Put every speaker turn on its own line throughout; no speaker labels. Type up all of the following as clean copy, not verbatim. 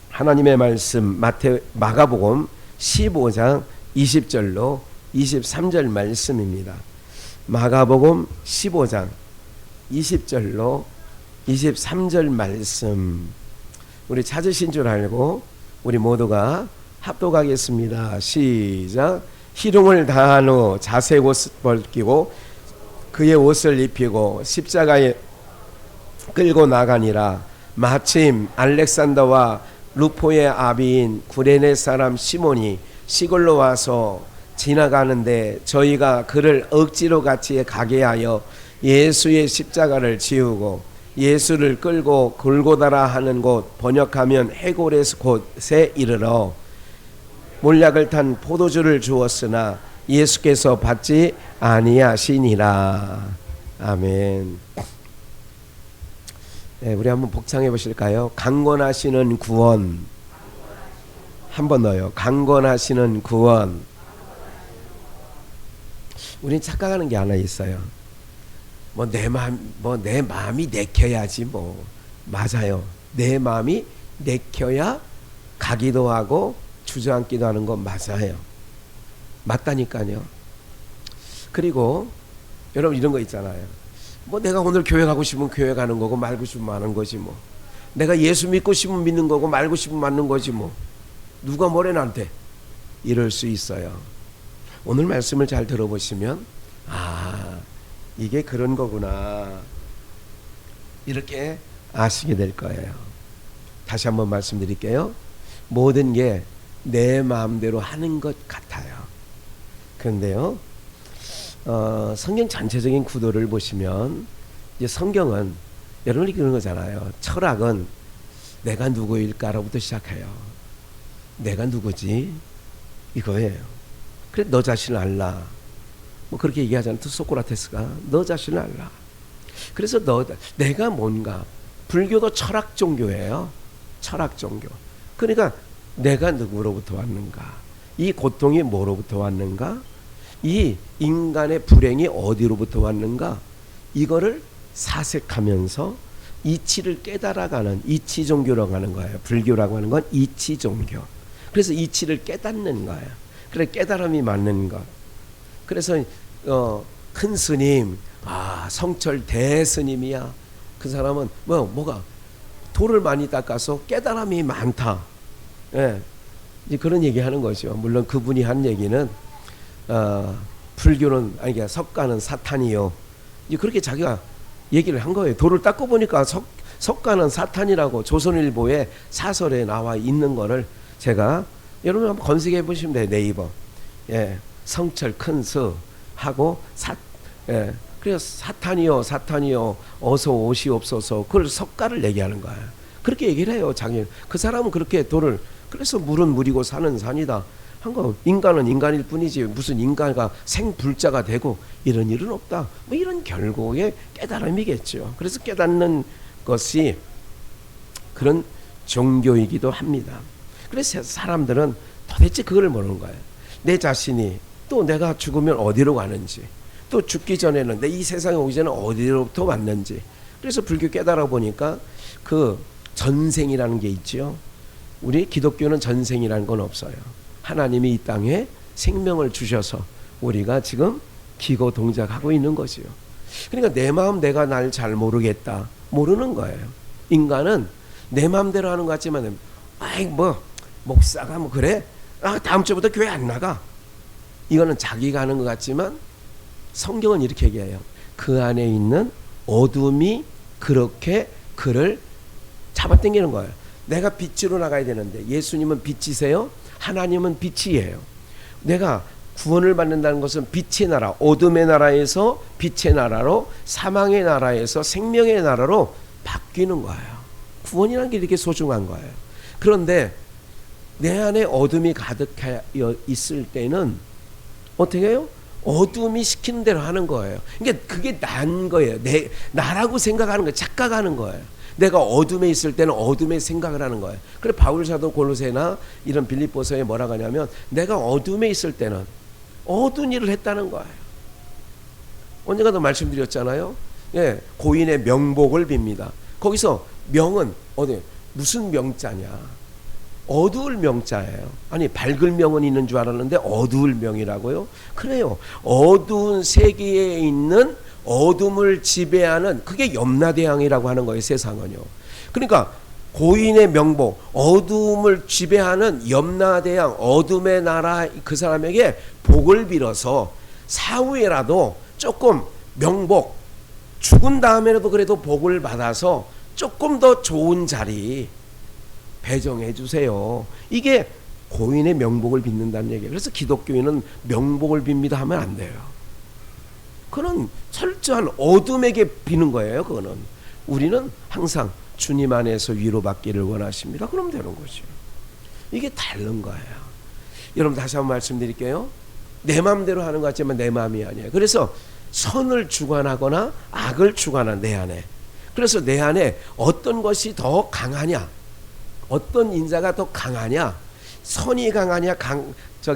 하나님의 말씀 마가복음 15장 20절로 23절 말씀입니다. 마가복음 15장 20절로 23절 말씀, 우리 찾으신 줄 알고 우리 모두가 합독하겠습니다. 시작. 희롱을 다한 후 자색 옷을 벗기고 그의 옷을 입히고 십자가에 끌고 나가니라. 마침 알렉산더와 루포의 아비인 구레네 사람 시몬이 시골로 와서 지나가는데 저희가 그를 억지로 같이 가게 하여 예수의 십자가를 지우고 예수를 끌고 골고다라 하는 곳, 번역하면 해골의 곳에 이르러 몰약을 탄 포도주를 주었으나 예수께서 받지 아니하시니라. 아멘. 네, 우리 한번 복창해 보실까요? 강권하시는 구원. 한 번 더요. 강권하시는 구원. 우린 착각하는 게 하나 있어요. 내 마음이 내켜야지 뭐. 맞아요. 내 마음이 내켜야 가기도 하고 주저앉기도 하는 건 맞아요. 맞다니까요. 그리고 여러분 이런 거 있잖아요. 내가 오늘 교회 가고 싶으면 교회 가는 거고 말고 싶으면 마는 거지 뭐. 내가 예수 믿고 싶으면 믿는 거고 말고 싶으면 맞는 거지 뭐. 누가 뭐래 나한테. 이럴 수 있어요. 오늘 말씀을 잘 들어보시면 이게 그런 거구나 이렇게 아시게 될 거예요. 다시 한번 말씀드릴게요. 모든 게 내 마음대로 하는 것 같아요. 그런데요, 성경 전체적인 구도를 보시면 이제 성경은 여러분이 그런 거잖아요. 철학은 내가 누구일까로부터 시작해요. 내가 누구지? 이거예요. 그래, 너 자신을 알라. 그렇게 얘기하잖아요. 소크라테스가 너 자신을 알라. 그래서 내가 뭔가. 불교도 철학 종교예요. 철학 종교. 그러니까 내가 누구로부터 왔는가? 이 고통이 뭐로부터 왔는가? 이 인간의 불행이 어디로부터 왔는가? 이거를 사색하면서 이치를 깨달아가는 이치 종교라고 하는 거예요. 불교라고 하는 건 이치 종교. 그래서 이치를 깨닫는 거예요. 그래, 깨달음이 맞는 것. 그래서 큰 스님, 성철 대스님이야. 그 사람은 뭐가 돌을 많이 닦아서 깨달음이 많다. 예, 이제 그런 얘기하는 거죠. 물론 그분이 한 얘기는 불교는 석가는 사탄이요. 이제 그렇게 자기가 얘기를 한 거예요. 돌을 닦고 보니까 석가는 사탄이라고 조선일보의 사설에 나와 있는 거를 제가 여러분 한번 검색해 보시면 돼요. 네이버. 예, 성철 큰스 하고 그래서 사탄이요 어서 오시옵소서. 그걸 석가를 얘기하는 거예요. 그렇게 얘기를 해요. 자기 그 사람은 그렇게 돌을, 그래서 물은 물이고 산은 산이다 한 거. 인간은 인간일 뿐이지 무슨 인간과 생불자가 되고 이런 일은 없다. 이런 결국의 깨달음이겠죠. 그래서 깨닫는 것이 그런 종교이기도 합니다. 그래서 사람들은 도대체 그걸 모르는 거예요. 내 자신이 또 내가 죽으면 어디로 가는지, 또 죽기 전에는 내 이 세상에 오기 전에 어디로부터 왔는지. 그래서 불교 깨달아 보니까 그 전생이라는 게 있죠. 우리 기독교는 전생이라는 건 없어요. 하나님이 이 땅에 생명을 주셔서 우리가 지금 기고 동작하고 있는 거지요. 그러니까 내 마음 내가 날 잘 모르겠다. 모르는 거예요. 인간은 내 마음대로 하는 것 같지만 목사가 그래? 다음 주부터 교회 안 나가. 이거는 자기가 하는 것 같지만 성경은 이렇게 얘기해요. 그 안에 있는 어둠이 그렇게 그를 잡아당기는 거예요. 내가 빛으로 나가야 되는데 예수님은 빛이세요. 하나님은 빛이에요. 내가 구원을 받는다는 것은 빛의 나라, 어둠의 나라에서 빛의 나라로, 사망의 나라에서 생명의 나라로 바뀌는 거예요. 구원이라는 게 이렇게 소중한 거예요. 그런데 내 안에 어둠이 가득해 있을 때는 어떻게 해요? 어둠이 시키는 대로 하는 거예요. 그러니까 그게 난 거예요. 나라고 생각하는 거예요. 착각하는 거예요. 내가 어둠에 있을 때는 어둠의 생각을 하는 거예요. 그래 바울 사도 골로새나 이런 빌립보서에 뭐라고 하냐면 내가 어둠에 있을 때는 어두운 일을 했다는 거예요. 언젠가도 말씀드렸잖아요. 예, 고인의 명복을 빕니다. 거기서 명은 어디? 무슨 명자냐? 어두울 명자예요. 아니 밝을 명은 있는 줄 알았는데 어두울 명이라고요? 그래요. 어두운 세계에 있는 어둠을 지배하는 그게 염라대왕이라고 하는 거예요. 세상은요. 그러니까 고인의 명복, 어둠을 지배하는 염라대왕, 어둠의 나라 그 사람에게 복을 빌어서 사후에라도 조금 명복, 죽은 다음에라도 그래도 복을 받아서 조금 더 좋은 자리 배정해 주세요. 이게 고인의 명복을 빚는다는 얘기예요. 그래서 기독교인은 명복을 빕니다 하면 안 돼요. 그는 철저한 어둠에게 비는 거예요. 그거는 우리는 항상 주님 안에서 위로받기를 원하십니다. 그럼 되는 거죠. 이게 다른 거예요. 여러분 다시 한번 말씀드릴게요. 내 마음대로 하는 것 같지만 내 마음이 아니에요. 그래서 선을 주관하거나 악을 주관한 내 안에. 그래서 내 안에 어떤 것이 더 강하냐, 어떤 인자가 더 강하냐, 선이 강하냐,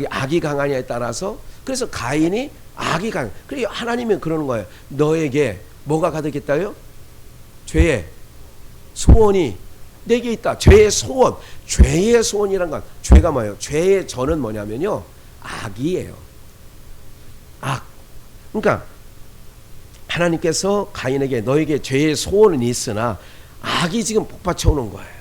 악이 강하냐에 따라서. 그래서 가인이 악이 강. 그리고 하나님은 그러는 거예요. 너에게 뭐가 가득했다요? 죄의 소원이 내게 있다. 죄의 소원. 죄의 소원이란 건 죄가 뭐예요? 죄의 전은 뭐냐면요, 악이에요. 악. 그러니까 하나님께서 가인에게 너에게 죄의 소원은 있으나 악이 지금 복받쳐 오는 거예요.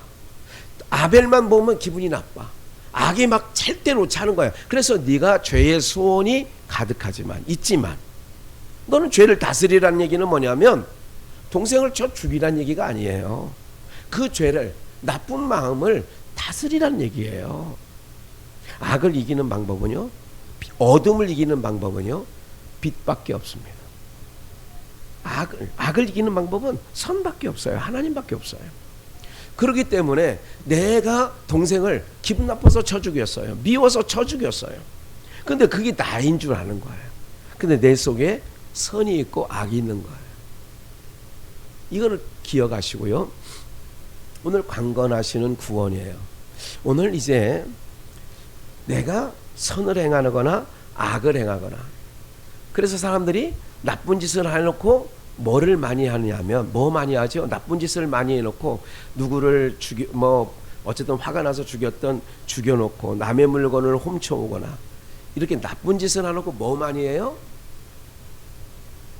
아벨만 보면 기분이 나빠. 악이 막 찰 때 놓지 않은 거예요. 그래서 네가 죄의 소원이 가득하지만 있지만 너는 죄를 다스리라는 얘기는 뭐냐면 동생을 쳐 죽이라는 얘기가 아니에요. 그 죄를, 나쁜 마음을 다스리라는 얘기예요. 악을 이기는 방법은요, 어둠을 이기는 방법은요, 빛밖에 없습니다. 악을 이기는 방법은 선밖에 없어요. 하나님밖에 없어요. 그렇기 때문에 내가 동생을 기분 나빠서 쳐 죽였어요. 미워서 쳐 죽였어요. 근데 그게 나인 줄 아는 거예요. 근데 내 속에 선이 있고 악이 있는 거예요. 이거를 기억하시고요. 오늘 강건하시는 구원이에요. 오늘 이제 내가 선을 행하거나 악을 행하거나, 그래서 사람들이 나쁜 짓을 해놓고 뭐를 많이 하냐면, 뭐 많이 하죠? 나쁜 짓을 많이 해놓고 누구를 어쨌든 화가 나서 죽여놓고 남의 물건을 훔쳐오거나 이렇게 나쁜 짓을 해놓고 뭐 많이 해요?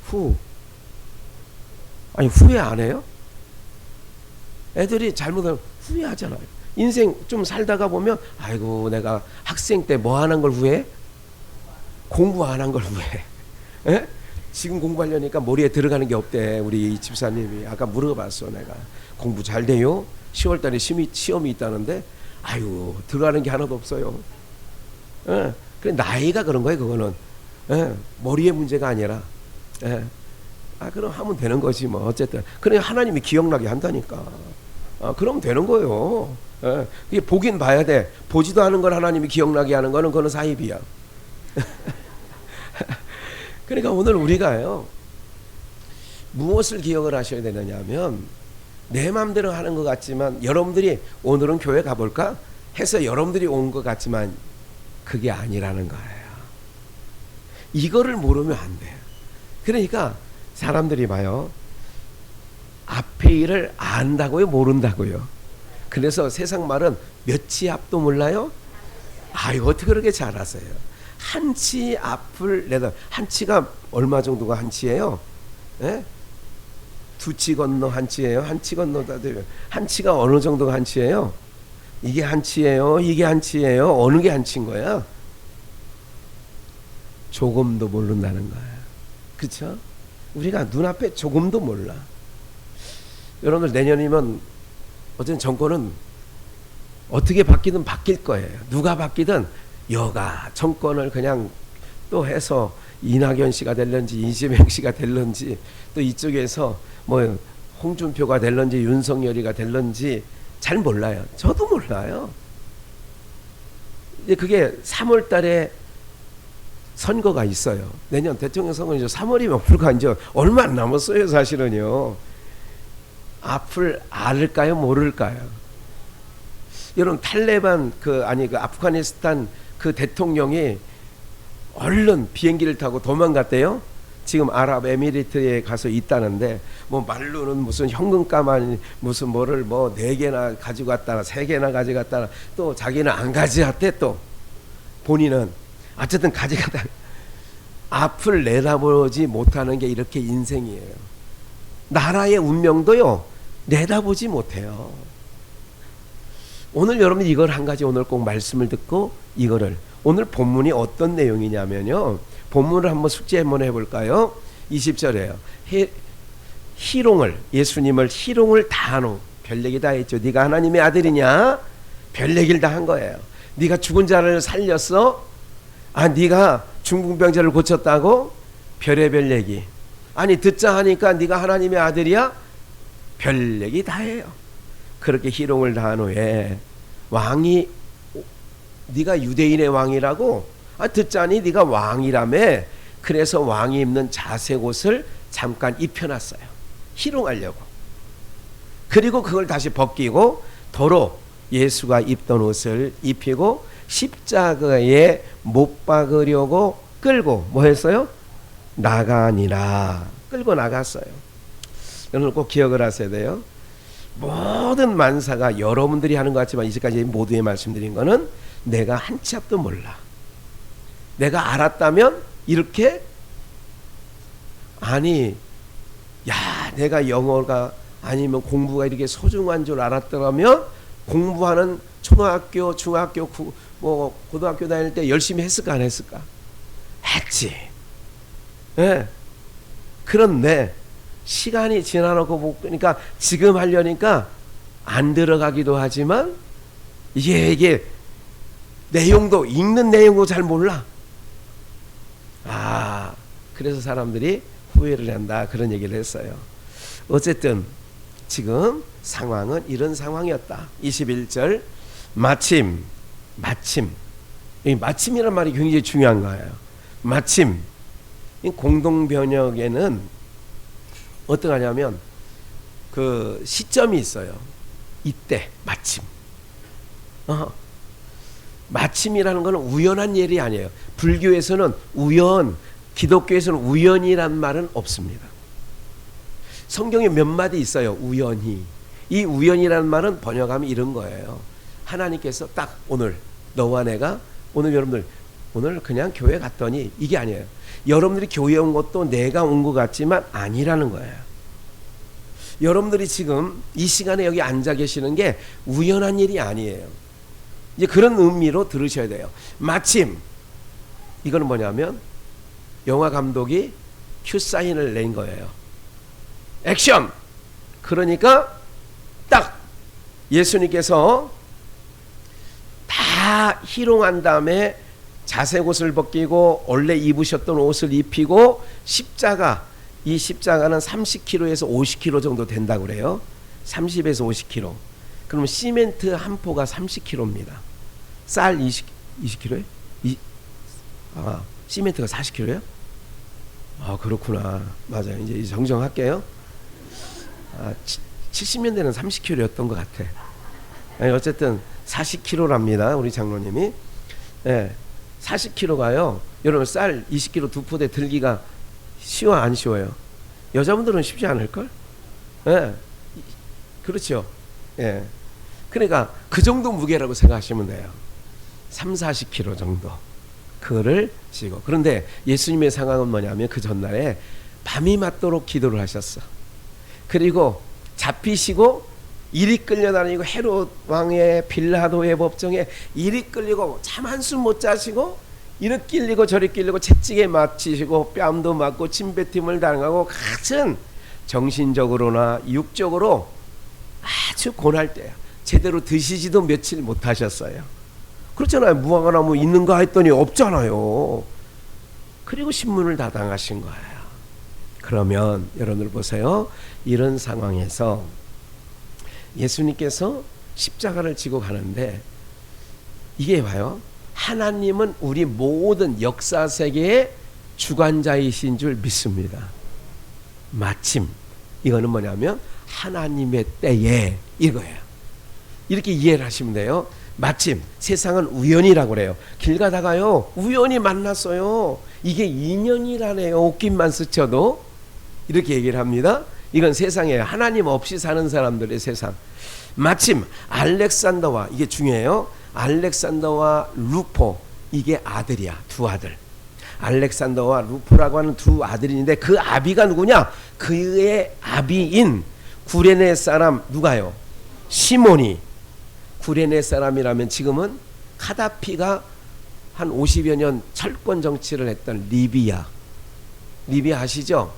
후회 안 해요? 애들이 잘못하면 후회하잖아요. 인생 좀 살다가 보면 아이고 내가 학생 때 뭐 하는 걸 후회해? 공부 안 한 걸 후회해. 에? 지금 공부하려니까 머리에 들어가는 게 없대. 우리 집사님이 아까 물어봤어. 내가 공부 잘 돼요? 10월달에 시험이 있다는데 아유 들어가는 게 하나도 없어요. 그래 나이가 그런 거예요. 그거는 머리의 문제가 아니라 그럼 하면 되는 거지 뭐. 어쨌든 그래 하나님이 기억나게 한다니까. 그러면 되는 거예요. 그게 보긴 봐야 돼. 보지도 않은 걸 하나님이 기억나게 하는 거는 그거는 사입이야. 그러니까 오늘 우리가요, 무엇을 기억을 하셔야 되느냐면, 내 마음대로 하는 것 같지만 여러분들이 오늘은 교회 가볼까 해서 여러분들이 온 것 같지만 그게 아니라는 거예요. 이거를 모르면 안 돼요. 그러니까 사람들이 봐요, 앞에 일을 안다고요, 모른다고요. 그래서 세상 말은 몇치 앞도 몰라요? 아유 어떻게 그렇게 잘 아세요? 한 치 앞을 내다. 한 치가 얼마 정도가 한 치예요? 두 치 건너 한 치예요? 한 치 건너다 되면 한 치가 어느 정도가 한 치예요? 이게 한 치예요? 이게 한 치예요? 어느 게 한 치인 거야? 조금도 모른다는 거야. 그렇죠? 우리가 눈앞에 조금도 몰라. 여러분들 내년이면 어쨌든 정권은 어떻게 바뀌든 바뀔 거예요. 누가 바뀌든 여가 정권을 그냥 또 해서 이낙연 씨가 될런지 이재명 씨가 될런지 또 이쪽에서 뭐 홍준표가 될런지 윤석열이가 될런지 잘 몰라요. 저도 몰라요. 이제 그게 3월 달에 선거가 있어요. 내년 대통령 선거는 이제 3월이면 불과 이제 얼마 안 남았어요. 사실은요. 앞을 알을까요? 모를까요? 여러분 탈레반 그 아프가니스탄 그 대통령이 얼른 비행기를 타고 도망갔대요. 지금 아랍에미리트에 가서 있다는데 뭐 말로는 무슨 현금가만 무슨 뭐를 뭐 4개나 가지고 갔다나 3개나 가져갔다나 또 자기는 안 가져갔대. 또 본인은 어쨌든 가져갔다. 앞을 내다보지 못하는 게 이렇게 인생이에요. 나라의 운명도요 내다보지 못해요. 오늘 여러분 이걸 한 가지 오늘 꼭 말씀을 듣고 이거를 오늘 본문이 어떤 내용이냐면요. 본문을 한번 숙제 한번 해볼까요? 20절에요. 희롱을 예수님을 희롱을 다한 후 별 얘기 다 했죠. 네가 하나님의 아들이냐? 별 얘기를 다 한 거예요. 네가 죽은 자를 살렸어? 아, 네가 중풍병자를 고쳤다고? 별의별 얘기. 아니 듣자 하니까 네가 하나님의 아들이야? 별 얘기 다 해요. 그렇게 희롱을 다한 후에 왕이 네가 유대인의 왕이라고? 아, 듣자니 네가 왕이라며. 그래서 왕이 입는 자색 옷을 잠깐 입혀놨어요. 희롱하려고. 그리고 그걸 다시 벗기고 도로 예수가 입던 옷을 입히고 십자가에 못 박으려고 끌고 뭐 했어요? 나가니라. 끌고 나갔어요. 여러분 꼭 기억을 하셔야 돼요. 모든 만사가 여러분들이 하는 것 같지만 이제까지 모두에 말씀드린 거는 내가 한 치 앞도 몰라. 내가 알았다면 이렇게 아니 야 내가 영어가 아니면 공부가 이렇게 소중한 줄 알았더라면 공부하는 초등학교 중학교 뭐 고등학교 다닐 때 열심히 했을까 안 했을까? 했지. 예. 그런데 시간이 지나놓고 보니까 지금 하려니까 안 들어가기도 하지만 이게 내용도 읽는 내용도 잘 몰라. 아, 그래서 사람들이 후회를 한다 그런 얘기를 했어요. 어쨌든 지금 상황은 이런 상황이었다. 21절 마침 이 마침이란 말이 굉장히 중요한 거예요. 마침 이 공동 번역에는 어떡하냐면 그 시점이 있어요. 이때 마침. 마침이라는 것은 우연한 일이 아니에요. 불교에서는 우연, 기독교에서는 우연이란 말은 없습니다. 성경에 몇 마디 있어요. 우연히. 이 우연이라는 말은 번역하면 이런 거예요. 하나님께서 딱 오늘 너와 내가 오늘 여러분들 오늘 그냥 교회 갔더니 이게 아니에요. 여러분들이 교회 온 것도 내가 온 것 같지만 아니라는 거예요. 여러분들이 지금 이 시간에 여기 앉아 계시는 게 우연한 일이 아니에요. 이제 그런 의미로 들으셔야 돼요. 마침 이거는 뭐냐면 영화 감독이 큐 사인을 낸 거예요. 액션. 그러니까 딱 예수님께서 다 희롱한 다음에 자색 옷을 벗기고 원래 입으셨던 옷을 입히고 십자가, 이 십자가는 30kg에서 50kg 정도 된다고 그래요. 30에서 50kg. 그러면 시멘트 한 포가 30kg입니다. 쌀 20kg에? 시멘트가 40kg예요? 아, 그렇구나. 맞아요. 이제 정정할게요. 70년대는 30kg였던 것 같아. 아니, 어쨌든 40kg랍니다. 우리 장로님이. 네, 40kg가요. 여러분 쌀 20kg 두 포대 들기가 쉬워 안 쉬워요? 여자분들은 쉽지 않을걸? 네, 그렇죠. 예. 그러니까 그 정도 무게라고 생각하시면 돼요. 30-40kg 정도. 그거를 지고. 그런데 예수님의 상황은 뭐냐면 그 전날에 밤이 맞도록 기도를 하셨어. 그리고 잡히시고 이리 끌려다니고 헤롯 왕의 빌라도의 법정에 이리 끌리고 잠 한숨 못 자시고 이리 끌리고 저리 끌리고 채찍에 맞히시고 뺨도 맞고 침뱉음을 당하고 같은 정신적으로나 육적으로 아주 고날 때야. 제대로 드시지도 며칠 못 하셨어요. 그렇잖아요. 무화과나무 있는가 했더니 없잖아요. 그리고 신문을 다 당하신 거예요. 그러면 여러분들 보세요. 이런 상황에서 예수님께서 십자가를 지고 가는데 이게 봐요. 하나님은 우리 모든 역사 세계의 주관자이신 줄 믿습니다. 마침 이거는 뭐냐면 하나님의 때에 이거예요. 이렇게 이해를 하시면 돼요. 마침 세상은 우연이라고 그래요. 길 가다가요 우연히 만났어요. 이게 인연이라네요. 옷깃만 스쳐도. 이렇게 얘기를 합니다. 이건 세상에 하나님 없이 사는 사람들의 세상. 마침 알렉산더와, 이게 중요해요, 알렉산더와 루포, 이게 아들이야. 두 아들. 알렉산더와 루포라고 하는 두 아들인데 그 아비가 누구냐? 그의 아비인 구레네 사람 누가요? 시몬이. 구레네 사람이라면 지금은 카다피가 한 50여 년 철권 정치를 했던 리비아. 리비아 아시죠?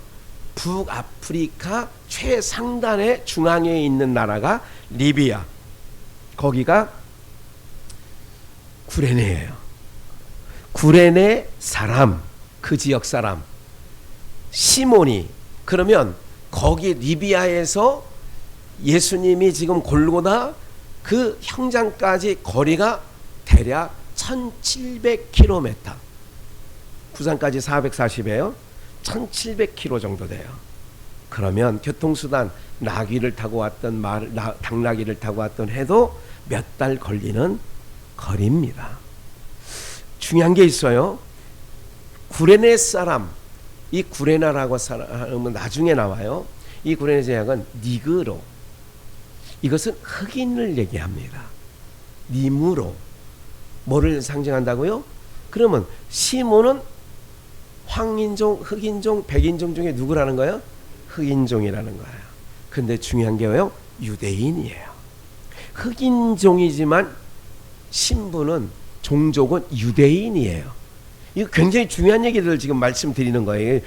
북아프리카 최상단의 중앙에 있는 나라가 리비아. 거기가 구레네예요. 구레네 사람, 그 지역 사람 시몬이. 그러면 거기 리비아에서 예수님이 지금 골고다 그 형장까지 거리가 대략 1700km, 부산까지 440이에요. 1700km 정도 돼요. 그러면 교통수단 나귀를 타고 왔던 당나귀를 타고 왔던 해도 몇 달 걸리는 거리입니다. 중요한 게 있어요. 구레네 사람, 이 구레나라고 하면 나중에 나와요. 이 구레네 제약은 니그로, 이것은 흑인을 얘기합니다. 니무로. 뭐를 상징한다고요? 그러면 시몬은 황인종, 흑인종, 백인종 중에 누구라는 거예요? 흑인종이라는 거예요. 근데 중요한 게요, 유대인이에요. 흑인종이지만 신분은, 종족은 유대인이에요. 이거 굉장히 중요한 얘기들을 지금 말씀드리는 거예요.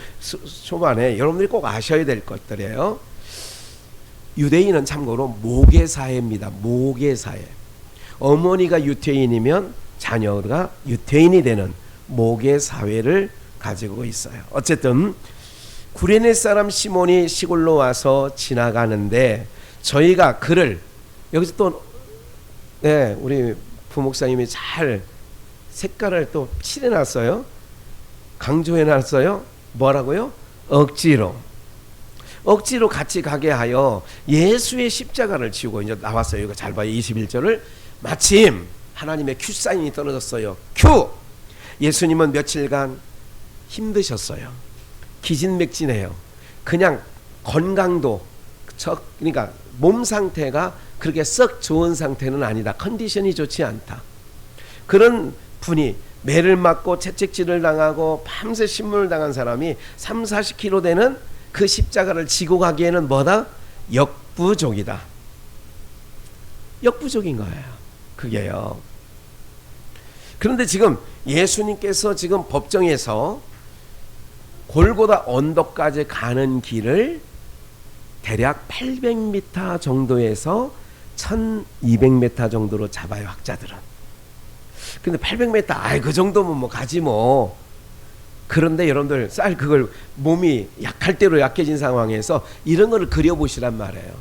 초반에 여러분들이 꼭 아셔야 될 것들이에요. 유대인은 참고로 모계사회입니다. 모계사회. 어머니가 유태인이면 자녀가 유태인이 되는 모계사회를 가지고 있어요. 어쨌든 구레네 사람 시몬이 시골로 와서 지나가는데 저희가 그를, 여기서 또 우리 부목사님이 잘 색깔을 또 칠해놨어요. 강조해놨어요. 뭐라고요? 억지로 같이 가게 하여 예수의 십자가를 지우고. 이제 나왔어요. 이거 잘 봐요. 21절을. 마침 하나님의 큐 사인이 떨어졌어요. 큐! 예수님은 며칠간 힘드셨어요. 기진맥진해요. 그냥 건강도, 그러니까 몸 상태가 그렇게 썩 좋은 상태는 아니다. 컨디션이 좋지 않다. 그런 분이 매를 맞고 채찍질을 당하고 밤새 신문을 당한 사람이 30-40kg 되는 그 십자가를 지고 가기에는 뭐다? 역부족이다. 역부족인 거예요. 그게요. 그런데 지금 예수님께서 지금 법정에서 골고다 언덕까지 가는 길을 대략 800m 정도에서 1200m 정도로 잡아요, 학자들은. 근데 800m, 그 정도면 뭐 가지 뭐. 그런데 여러분들 그걸 몸이 약할 대로 약해진 상황에서 이런 거를 그려보시란 말이에요.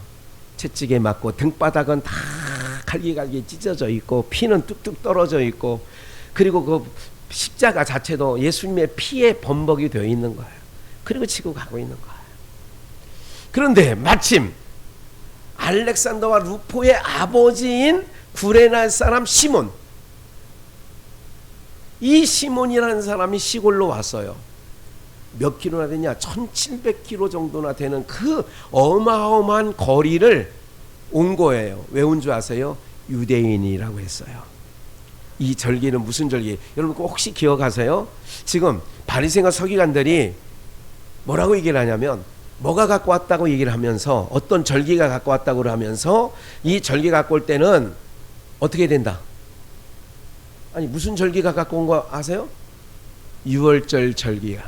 채찍에 맞고 등바닥은 다 갈기갈기 찢어져 있고 피는 뚝뚝 떨어져 있고, 그리고 그 십자가 자체도 예수님의 피에 범벅이 되어 있는 거예요. 그리고 지고 가고 있는 거예요. 그런데 마침 알렉산더와 루포의 아버지인 구레네 사람 시몬, 이 시몬이라는 사람이 시골로 왔어요. 몇 킬로나 되냐? 1700km 정도나 되는 그 어마어마한 거리를 온 거예요. 왜 온 줄 아세요? 유대인이라고 했어요. 이 절기는 무슨 절기? 여러분 꼭 혹시 기억하세요? 지금 바리새인과 서기관들이 뭐라고 얘기를 하냐면, 뭐가 갖고 왔다고 얘기를 하면서, 어떤 절기가 갖고 왔다고 하면서, 이 절기 갖고 올 때는 어떻게 된다? 아니 무슨 절기가 갖고 온 거 아세요? 유월절 절기가.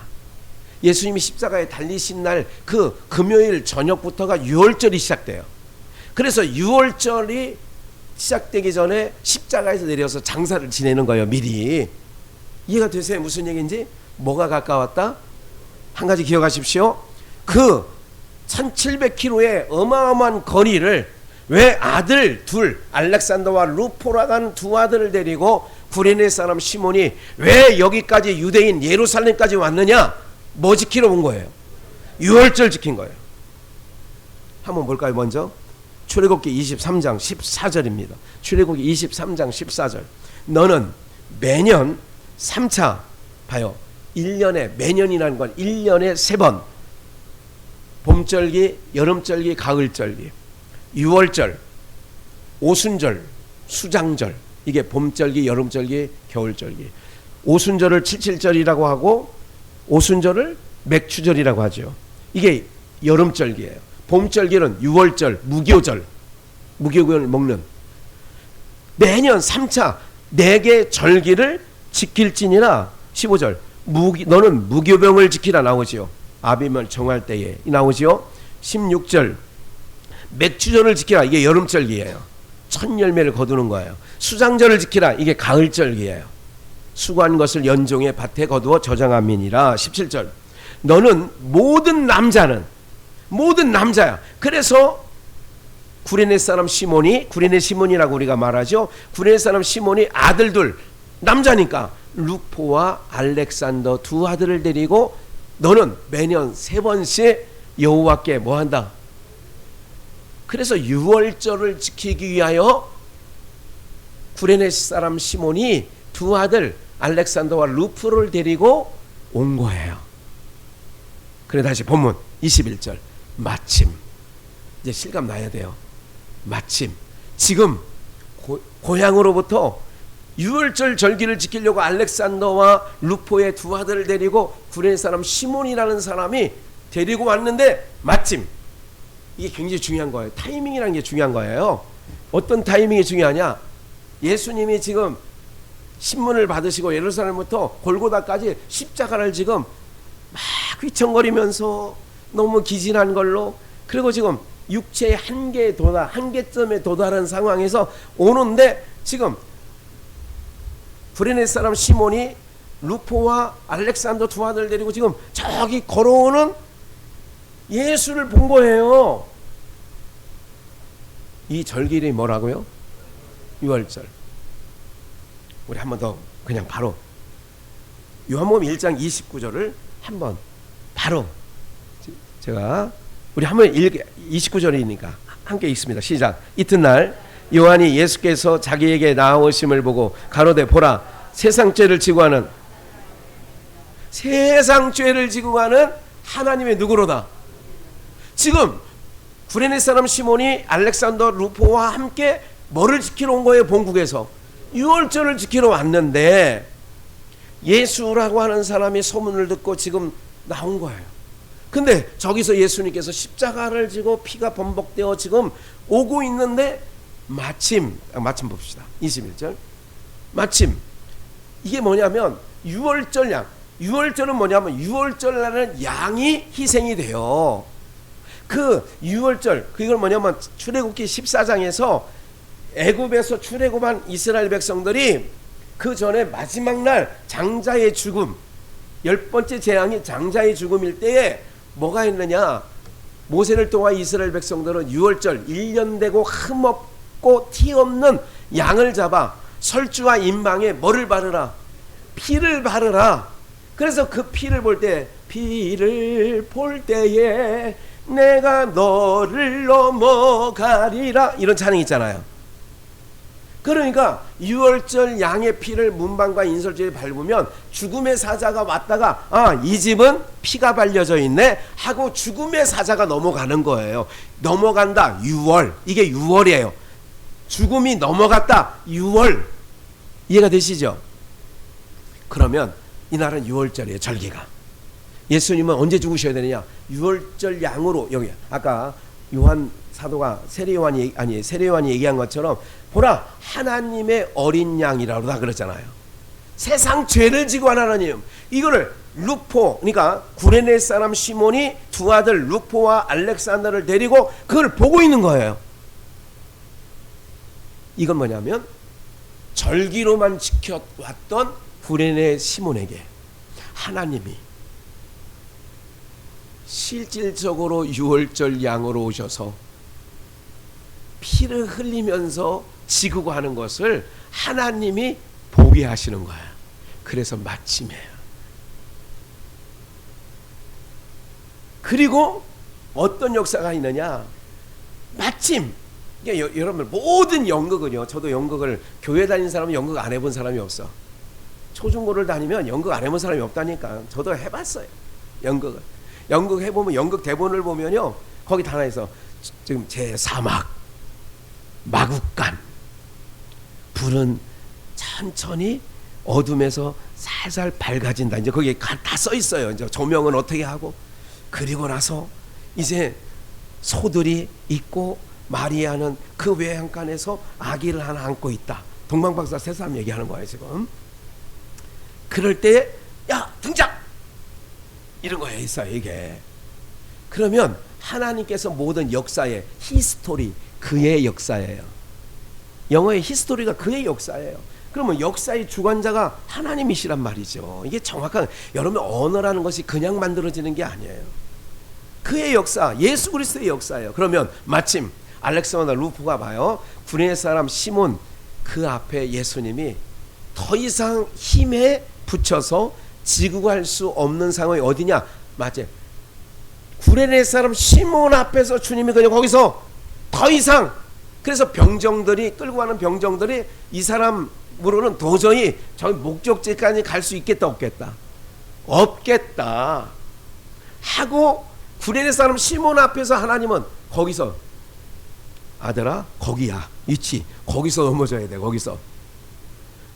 예수님이 십자가에 달리신 날 그 금요일 저녁부터가 유월절이 시작돼요. 그래서 유월절이 시작되기 전에 십자가에서 내려서 장사를 지내는 거예요, 미리. 이해가 되세요? 무슨 얘기인지? 뭐가 가까웠다? 한 가지 기억하십시오. 그 1700km의 어마어마한 거리를 왜 아들 둘, 알렉산더와 루포라는 두 아들을 데리고 구레네 사람 시몬이 왜 여기까지 유대인 예루살렘까지 왔느냐? 뭐 지키러 온 거예요? 유월절 지킨 거예요. 한번 볼까요? 먼저 출애굽기 23장 14절입니다. 출애굽기 23장 14절. 너는 매년 3차 봐요. 1년에, 매년이라는 건 1년에 3번, 봄절기, 여름절기, 가을절기, 6월절, 오순절, 수장절, 이게 봄절기, 여름절기, 겨울절기. 오순절을 칠칠절이라고 하고 오순절을 맥추절이라고 하죠. 이게 여름절기예요. 봄절기는 6월절, 무교절, 무교를 먹는. 매년 3차 4개 절기를 지킬지니라. 15절 너는 무교병을 지키라 나오지요. 아비말 정할 때에 나오지요. 16절 맥추절을 지키라. 이게 여름절기예요. 첫 열매를 거두는 거예요. 수장절을 지키라. 이게 가을절기예요. 수고한 것을 연종의 밭에 거두어 저장함이니라. 17절 너는 모든 남자야. 그래서 구레네 사람 시몬이, 구레네 시몬이라고 우리가 말하죠. 구레네 사람 시몬이 아들들, 남자니까 루포와 알렉산더 2 아들을 데리고 너는 매년 3번씩 여호와께 뭐한다. 그래서 6월절을 지키기 위하여 구레네 사람 시몬이 2 아들 알렉산더와 루프를 데리고 온 거예요. 그래 다시 본문 21절 마침, 이제 실감 나야 돼요. 마침 지금 고향으로부터 6월절 절기를 지키려고 알렉산더와 루포의 2 아들을 데리고 구레네 사람 시몬이라는 사람이 데리고 왔는데 마침, 이게 굉장히 중요한 거예요. 타이밍이라는 게 중요한 거예요. 어떤 타이밍이 중요하냐? 예수님이 지금 신문을 받으시고 예루살렘부터 골고다까지 십자가를 지금 막 휘청거리면서 너무 기진한 걸로, 그리고 지금 육체의 한계점에 도달한 상황에서 오는데 지금 구레네 사람 시몬이 루포와 알렉산더 2 아들 데리고 지금 저기 걸어오는 예수를 본 거예요. 이 절기 이름이 뭐라고요? 6월절. 우리 한 번 더 그냥 바로 요한복음 1장 29절을 한번 바로 제가 우리 한번 29절이니까 함께 읽습니다. 시작. 이튿날 요한이 예수께서 자기에게 나오심을 보고 가로되 보라, 세상 죄를 지고 가는 하나님의 누구로다. 지금 구레네 사람 시몬이 알렉산더 루포와 함께 뭐를 지키러 온 거예요? 본국에서 6월절을 지키러 왔는데 예수라고 하는 사람이 소문을 듣고 지금 나온 거예요. 근데 저기서 예수님께서 십자가를 지고 피가 범벅되어 지금 오고 있는데 마침 봅시다. 21절 마침, 이게 뭐냐면 6월절 양, 6월절은 뭐냐면 6월절날은 양이 희생이 돼요. 그 6월절, 그걸 뭐냐면 출애굽기 14장에서 애굽에서 출애굽한 이스라엘 백성들이 그 전에 마지막 날 장자의 죽음, 10번째 재앙이 장자의 죽음일 때에 뭐가 있느냐? 모세를 통한 이스라엘 백성들은 6월절 1년 되고 흠없고 티 없는 양을 잡아 설주와 임방에 뭐를 바르라? 피를 바르라. 그래서 그 피를 볼 때에 내가 너를 넘어가리라, 이런 찬양이 있잖아요. 그러니까 6월절 양의 피를 문방과 인설주에 밟으면 죽음의 사자가 왔다가 이 집은 피가 발려져 있네 하고 죽음의 사자가 넘어가는 거예요. 넘어간다 6월, 이게 6월이에요. 죽음이 넘어갔다 6월. 이해가 되시죠? 그러면 이날은 6월절이에요. 절기가. 예수님은 언제 죽으셔야 되느냐? 6월절 양으로. 여기 아까 요한 사도가 세례요한이 얘기한 것처럼 보라, 하나님의 어린 양이라고 다 그랬잖아요. 세상 죄를 지고 한 하나님. 이거를 루포, 그러니까 구레네 사람 시몬이 2 아들 루포와 알렉산더를 데리고 그걸 보고 있는 거예요. 이건 뭐냐면 절기로만 지켜왔던 구레네 시몬에게 하나님이 실질적으로 6월절 양으로 오셔서 피를 흘리면서 지구고 하는 것을 하나님이 보게 하시는 거야. 그래서 마침이에요. 그리고 어떤 역사가 있느냐? 마침. 여러분 모든 연극은요, 저도 연극을, 교회 다니는 사람은 연극 안 해본 사람이 없어. 초중고를 다니면 연극 안 해본 사람이 없다니까. 저도 해봤어요. 연극을. 연극 해보면 연극 대본을 보면요. 거기 다 하나 있어. 지금 제4막 마국간 불은 천천히 어둠에서 살살 밝아진다. 이제 거기에 다 써 있어요. 이제 조명은 어떻게 하고 그리고 나서 이제 소들이 있고 마리아는 그 외양간에서 아기를 하나 안고 있다. 동방박사 세 사람 얘기하는 거예요 지금. 그럴 때 야 등장 이런 거에 있어요 이게. 그러면 하나님께서 모든 역사의 히스토리 그의 역사예요. 영어의 히스토리가 그의 역사예요. 그러면 역사의 주관자가 하나님이시란 말이죠. 이게 정확한, 여러분 언어라는 것이 그냥 만들어지는 게 아니에요. 그의 역사, 예수 그리스도의 역사예요. 그러면 마침 알렉산더 루프가 봐요. 구레네 사람 시몬 그 앞에 예수님이 더 이상 힘에 붙여서 지구할 수 없는 상황이 어디냐? 맞지? 구레네 사람 시몬 앞에서 주님이 그냥 거기서 더 이상, 그래서 병정들이 끌고 가는 병정들이 이 사람으로는 도저히 저희 목적지까지 갈 수 있겠다 없겠다? 없겠다 하고 구레네 사람 시몬 앞에서 하나님은 거기서 아들아 거기야 있지 거기서 넘어져야 돼 거기서.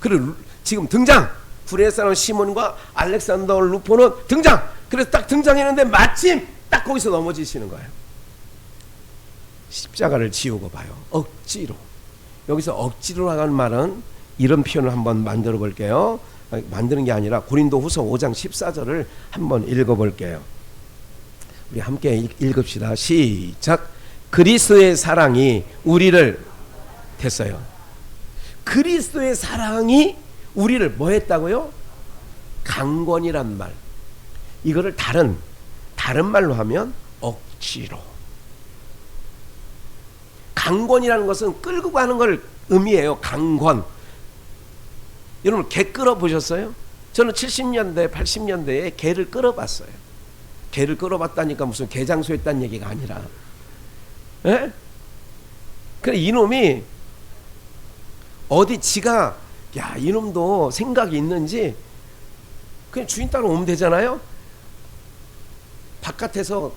그리고 지금 등장 구레네 사람 시몬과 알렉산더 루포는 등장. 그래서 딱 등장했는데 마침 딱 거기서 넘어지시는 거예요. 십자가를 지우고 봐요. 억지로. 여기서 억지로 나가는 말은 이런 표현을 한번 만들어 볼게요. 만드는 게 아니라 고린도후서 5장 14절을 한번 읽어 볼게요. 우리 함께 읽읍시다. 시작. 그리스도의 사랑이 우리를 됐어요. 그리스도의 사랑이 우리를 뭐 했다고요? 강권이란 말. 이거를 다른 말로 하면 억지로. 강권이라는 것은 끌고 가는 걸 의미해요. 강권. 여러분 개 끌어 보셨어요? 저는 70년대 80년대에 개를 끌어봤어요. 개를 끌어봤다니까 무슨 개장수했다는 얘기가 아니라, 예? 그래 이놈이 어디 지가 야 이놈도 생각이 있는지 그냥 주인 따라 오면 되잖아요. 바깥에서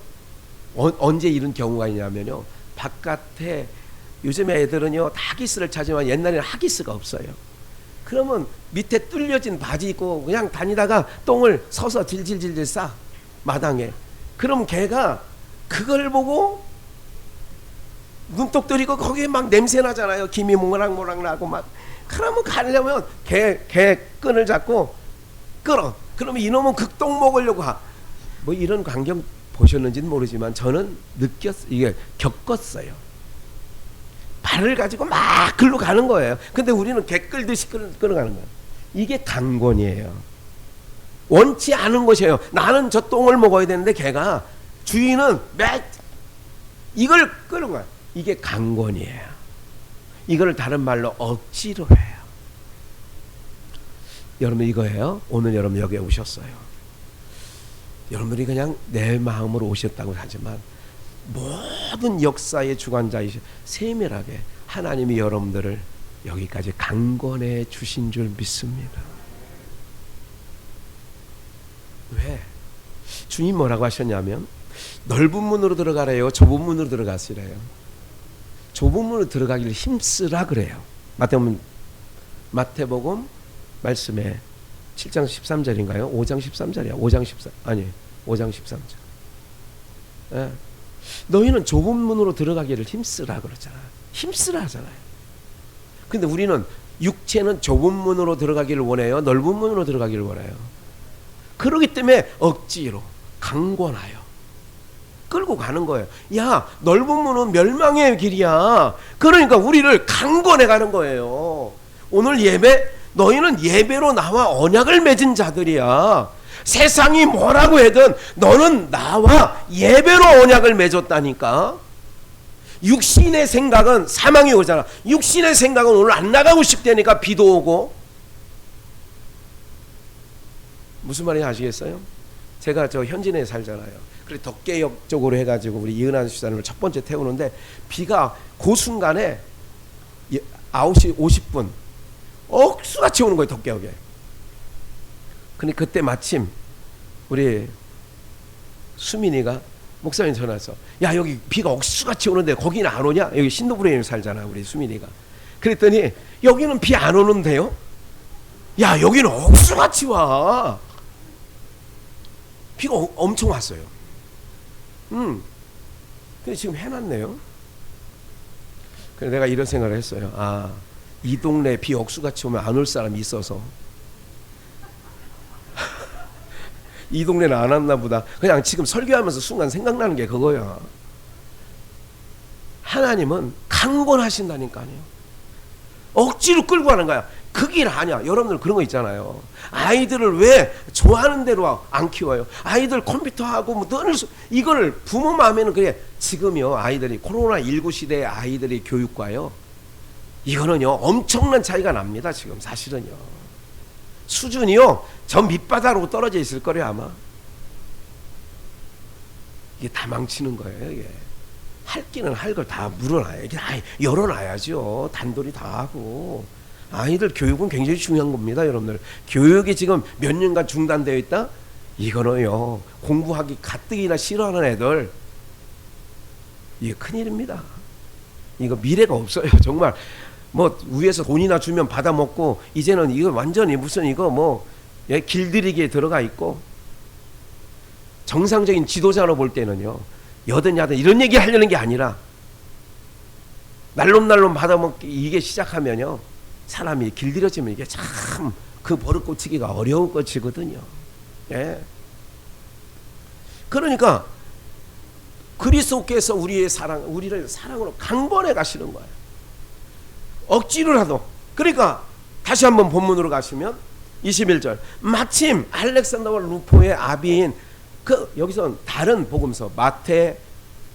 언제 이런 경우가 있냐면요, 바깥에 요즘 애들은요 다 하기스를 찾지만 옛날에는 하기스가 없어요. 그러면 밑에 뚫려진 바지 입고 그냥 다니다가 똥을 서서 질질질질 싸 마당에. 그럼 걔가 그걸 보고 눈독 들이고 거기에 막 냄새 나잖아요. 김이 모락모락 나고 막. 그러면 가려면 개 끈을 잡고 끌어. 그러면 이놈은 그 똥 먹으려고 뭐 이런 광경 보셨는지는 모르지만 저는 이게 겪었어요. 발을 가지고 막 글로 가는 거예요. 근데 우리는 개 끌듯이 끌어가는 거예요. 이게 강권이에요. 원치 않은 것이에요. 나는 저 똥을 먹어야 되는데 걔가 주인은 이걸 끌는 거야. 이게 강권이에요. 이걸 다른 말로 억지로 해요. 여러분 이거예요. 오늘 여러분 여기에 오셨어요. 여러분들이 그냥 내 마음으로 오셨다고 하지만 모든 역사의 주관자이신 세밀하게 하나님이 여러분들을 여기까지 강권해 주신 줄 믿습니다. 왜? 주님 뭐라고 하셨냐면 넓은 문으로 들어가래요? 좁은 문으로 들어가시래요? 좁은 문으로 들어가기를 힘쓰라 그래요. 마태복음 말씀에 7장 13절인가요? 5장 13절이야. 5장 13 아니 5장 13절. 예. 너희는 좁은 문으로 들어가기를 힘쓰라 그러잖아. 힘쓰라 하잖아요. 근데 우리는 육체는 좁은 문으로 들어가기를 원해요? 넓은 문으로 들어가기를 원해요? 그렇기 때문에 억지로 강권하여 끌고 가는 거예요. 야 넓은 문은 멸망의 길이야. 그러니까 우리를 강권해 가는 거예요. 오늘 예배 너희는 예배로 나와 언약을 맺은 자들이야. 세상이 뭐라고 해든 너는 나와 예배로 언약을 맺었다니까. 육신의 생각은 사망이 오잖아. 육신의 생각은 오늘 안 나가고 싶다니까. 비도 오고. 무슨 말인지 아시겠어요? 제가 저 현진에 살잖아요. 그래 덕계역 쪽으로 해가지고 우리 이은한 수사님을 첫 번째 태우는데 비가 그 순간에 9시 50분 억수같이 오는 거예요. 덕계역에. 근데 그때 마침 우리 수민이가 목사님 전화해서 야 여기 비가 억수같이 오는데 거기는 안 오냐? 여기 신도부에 살잖아 우리 수민이가. 그랬더니 여기는 비 안 오는데요? 야 여기는 억수같이 와. 비가 엄청 왔어요. 근데 지금 해놨네요. 그래서 내가 이런 생각을 했어요. 아, 이 동네에 비 억수같이 오면 안 올 사람이 있어서 이 동네는 안 왔나 보다. 그냥 지금 설교하면서 순간 생각나는 게 그거야. 하나님은 강권하신다니까요. 억지로 끌고 가는 거야. 그 길 아니야. 여러분들 그런 거 있잖아요. 아이들을 왜 좋아하는 대로 안 키워요? 아이들 컴퓨터하고 뭐 늘 이걸 부모 마음에는 그래. 지금요 아이들이 코로나19 시대의 아이들의 교육과요 이거는요 엄청난 차이가 납니다. 지금 사실은요 수준이요 저 밑바닥으로 떨어져 있을 거래요 아마. 이게 다 망치는 거예요. 이게 할 끼는 할 걸 다 물어놔요. 이게 열어놔야죠. 단돌이 다 하고. 아이들 교육은 굉장히 중요한 겁니다. 여러분들 교육이 지금 몇 년간 중단되어 있다? 이거는요 공부하기 가뜩이나 싫어하는 애들 이게 큰일입니다. 이거 미래가 없어요. 정말 뭐 위에서 돈이나 주면 받아먹고 이제는 이거 완전히 무슨 이거 뭐 길들이기에 들어가 있고 정상적인 지도자로 볼 때는요 여든 야든 이런 얘기 하려는 게 아니라 날롬날롬 받아먹기 이게 시작하면요 사람이 길들여지면 이게 참 그 버릇 고치기가 어려운 것이거든요. 예. 그러니까 그리스도께서 우리를 사랑으로 강권해 가시는 거예요. 억지로라도. 그러니까 다시 한번 본문으로 가시면 21절 마침 알렉산더와 루포의 아비인 그 여기서 다른 복음서 마태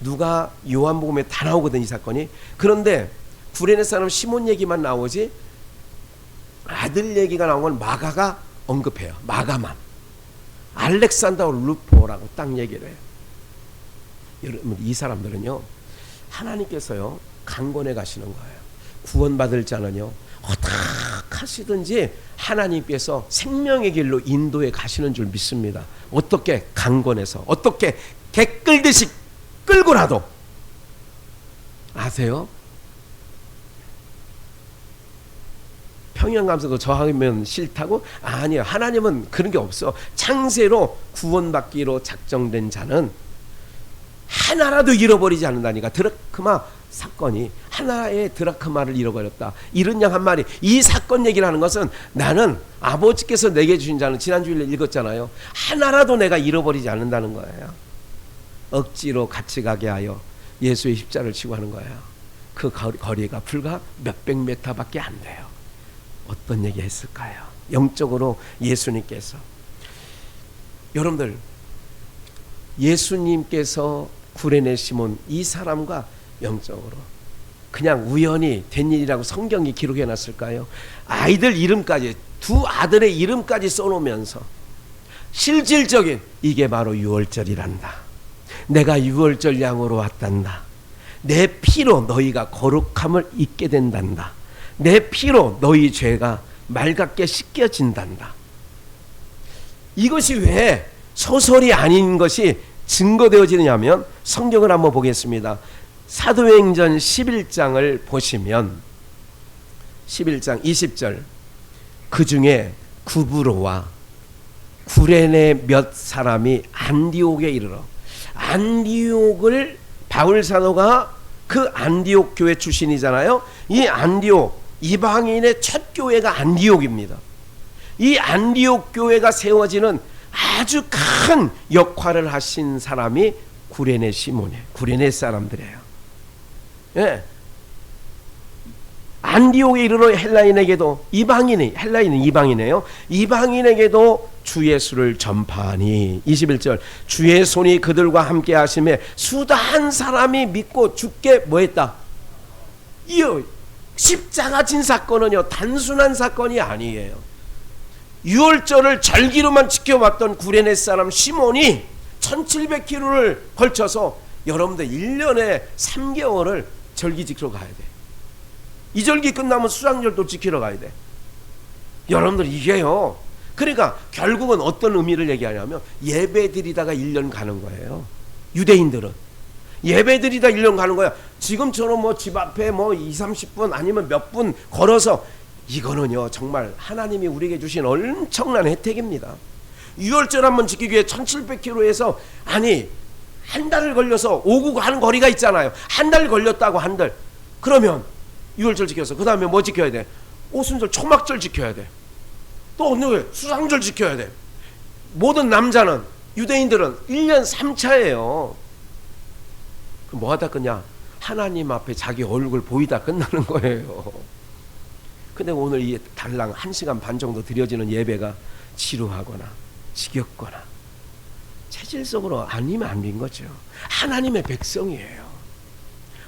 누가 요한복음에 다 나오거든 이 사건이. 그런데 구레네 사람 시몬 얘기만 나오지 아들 얘기가 나온 건 마가가 언급해요. 마가만. 알렉산더와 루포라고 딱 얘기를 해요. 여러분 이 사람들은요 하나님께서요 강권해 가시는 거예요. 구원받을 자는요 어떻게 하시든지 하나님께서 생명의 길로 인도해 가시는 줄 믿습니다. 어떻게 강권해서 어떻게 개 끌듯이 끌고라도. 아세요? 평양 가면서 저하면 싫다고? 아니요. 하나님은 그런 게 없어. 창세로 구원받기로 작정된 자는 하나라도 잃어버리지 않는다니까. 드라크마 사건이 하나의 드라크마를 잃어버렸다. 이런 양 한 마리. 이 사건 얘기를 하는 것은 나는 아버지께서 내게 주신 자는 지난주에 읽었잖아요. 하나라도 내가 잃어버리지 않는다는 거예요. 억지로 같이 가게 하여 예수의 십자를 치고 하는 거예요. 그 거리가 불과 몇백 메타밖에 안 돼요. 어떤 얘기 했을까요? 영적으로 예수님께서 여러분들 예수님께서 구레네 시몬 이 사람과 영적으로 그냥 우연히 된 일이라고 성경이 기록해 놨을까요? 아이들 이름까지 두 아들의 이름까지 써놓으면서 실질적인 이게 바로 유월절이란다. 내가 유월절 양으로 왔단다. 내 피로 너희가 거룩함을 입게 된단다. 내 피로 너희 죄가 맑게 씻겨진단다. 이것이 왜 소설이 아닌 것이 증거되어지느냐면 성경을 한번 보겠습니다. 사도행전 11장을 보시면 11장 20절 그 중에 구브로와 구레네 몇 사람이 안디옥에 이르러 안디옥을 바울 사도가 그 안디옥 교회 출신이잖아요. 이 안디옥 이방인의 첫 교회가 안디옥입니다. 이 안디옥 교회가 세워지는 아주 큰 역할을 하신 사람이 구레네 시몬이에요. 구레네 사람들이에요. 예. 안디옥에 이르러 헬라인에게도 헬라인은 이방인이에요. 이방인에게도 주 예수를 전파하니 21절 주의 손이 그들과 함께 하심에 수다한 사람이 믿고 죽게 뭐했다? 이 십자가 진 사건은요 단순한 사건이 아니에요. 유월절을 절기로만 지켜왔던 구레네 사람 시몬이 1700km를 걸쳐서 여러분들 1년에 3개월을 절기 지키러 가야 돼. 이 절기 끝나면 수장절도 지키러 가야 돼. 여러분들 이게요 그러니까 결국은 어떤 의미를 얘기하냐면 예배 드리다가 1년 가는 거예요. 유대인들은 예배 드리다 1년 가는 거야. 지금처럼 뭐 집 앞에 뭐 2, 30분 아니면 몇 분 걸어서, 이거는요 정말 하나님이 우리에게 주신 엄청난 혜택입니다. 유월절 한번 지키기 위해 1700km에서, 아니 한 달을 걸려서 오고 가는 거리가 있잖아요. 한 달 걸렸다고, 한 달. 그러면 유월절 지켜서 그 다음에 뭐 지켜야 돼? 오순절 초막절 지켜야 돼. 또 오늘 수상절 지켜야 돼. 모든 남자는, 유대인들은 1년 3차예요. 뭐 하다 끝냐? 하나님 앞에 자기 얼굴 보이다 끝나는 거예요. 근데 오늘 이 달랑 1시간 반 정도 드려지는 예배가 지루하거나 지겹거나 체질적으로 아니면 안 된 거죠. 하나님의 백성이에요.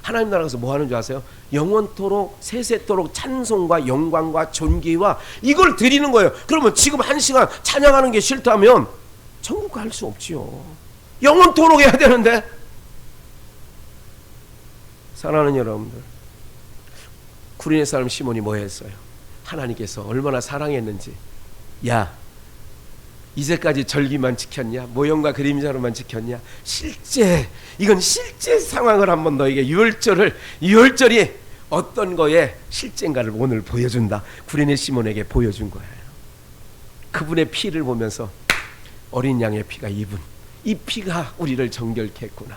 하나님 나라에서 뭐 하는 줄 아세요? 영원토록 세세토록 찬송과 영광과 존귀와 이걸 드리는 거예요. 그러면 지금 1시간 찬양하는 게 싫다면 천국 갈 수 없지요. 영원토록 해야 되는데. 사랑하는 여러분들, 구린의 사람 시몬이 뭐 했어요? 하나님께서 얼마나 사랑했는지, 야 이제까지 절기만 지켰냐? 모형과 그림자로만 지켰냐? 실제, 이건 실제 상황을 한번 너에게 유월절이 어떤 거에 실제인가를 오늘 보여준다. 구린의 시몬에게 보여준 거예요. 그분의 피를 보면서 어린 양의 피가 이 피가 우리를 정결케 했구나.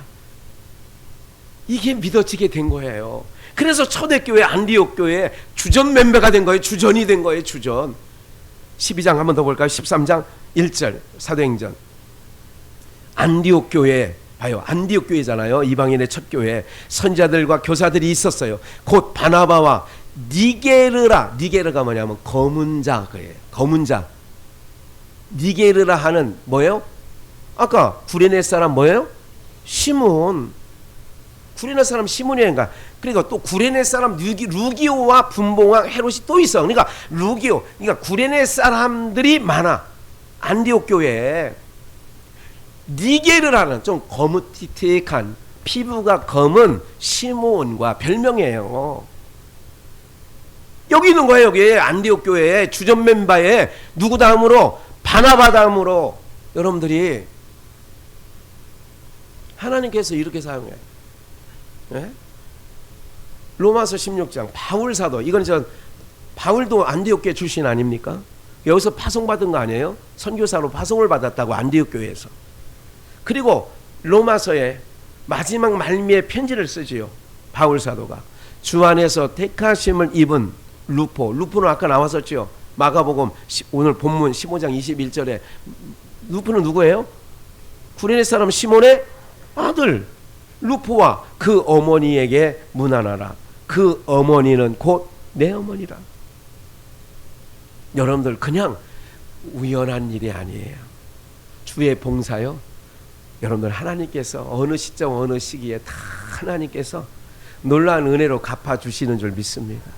이게 믿어지게 된 거예요. 그래서 초대교회 안디옥 교회에 주전 멤버가 된 거예요. 주전이 된 거예요. 주전. 12장 한번 더 볼까요? 13장 1절 사도행전. 안디옥 교회 봐요. 안디옥 교회잖아요. 이방인의 첫 교회. 선지자들과 교사들이 있었어요. 곧 바나바와 니게르가 뭐냐면 검은 자 그예요. 검은 자. 니게르라 하는 뭐예요? 아까 구레네 사람 뭐예요? 시몬. 구레네 사람 시몬이니까. 그러니까 또 구레네 사람 루기오와 분봉왕 헤롯이 또 있어. 그러니까 루기오, 그러니까 구레네 사람들이 많아. 안디옥 교회에. 니게르라는 좀 거무튀튀한 피부가 검은 시몬과 별명이에요. 여기 있는 거예요. 여기 안디옥 교회에 주전 멤버에 누구 다음으로? 바나바 다음으로. 여러분들이 하나님께서 이렇게 사용해요. 예? 로마서 16장 바울 사도, 이건 바울도 안디옥 교회 출신 아닙니까? 여기서 파송받은 거 아니에요? 선교사로 파송을 받았다고 안디옥 교회에서. 그리고 로마서에 마지막 말미에 편지를 쓰지요. 바울 사도가 주 안에서 택하심을 입은 루포는 아까 나왔었죠. 마가복음 오늘 본문 15장 21절에 루포는 누구예요? 구레네 사람 시몬의 아들 루포와 그 어머니에게 문안하라. 그 어머니는 곧 내 어머니라. 여러분들 그냥 우연한 일이 아니에요. 주의 봉사요. 여러분들 하나님께서 어느 시점 어느 시기에 다 하나님께서 놀라운 은혜로 갚아주시는 줄 믿습니다.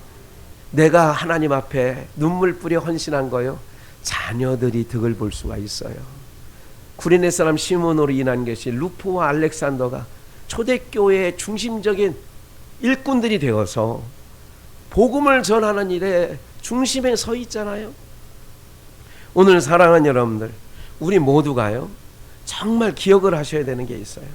내가 하나님 앞에 눈물 뿌려 헌신한 거요, 자녀들이 득을 볼 수가 있어요. 구레네 사람 시몬으로 인한 것이 루포와 알렉산더가 초대교회의 중심적인 일꾼들이 되어서 복음을 전하는 일에 중심에 서 있잖아요. 오늘 사랑하는 여러분들, 우리 모두가요 정말 기억을 하셔야 되는 게 있어요.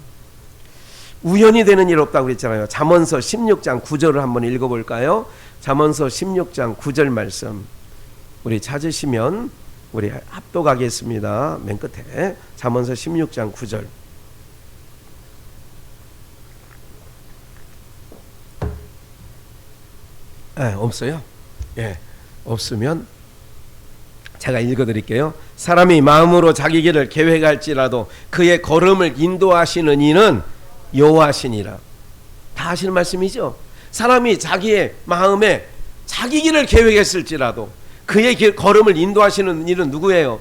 우연히 되는 일 없다고 그랬잖아요. 잠언서 16장 9절을 한번 읽어볼까요? 잠언서 16장 9절 말씀 우리 찾으시면 우리 합독하겠습니다. 맨 끝에 잠언서 16장 9절. 없어요? 예, 없으면 제가 읽어드릴게요. 사람이 마음으로 자기 길을 계획할지라도 그의 걸음을 인도하시는 이는 여호와시니라. 다 하시는 말씀이죠. 사람이 자기의 마음에 자기 길을 계획했을지라도 그의 걸음을 인도하시는 이는 누구예요?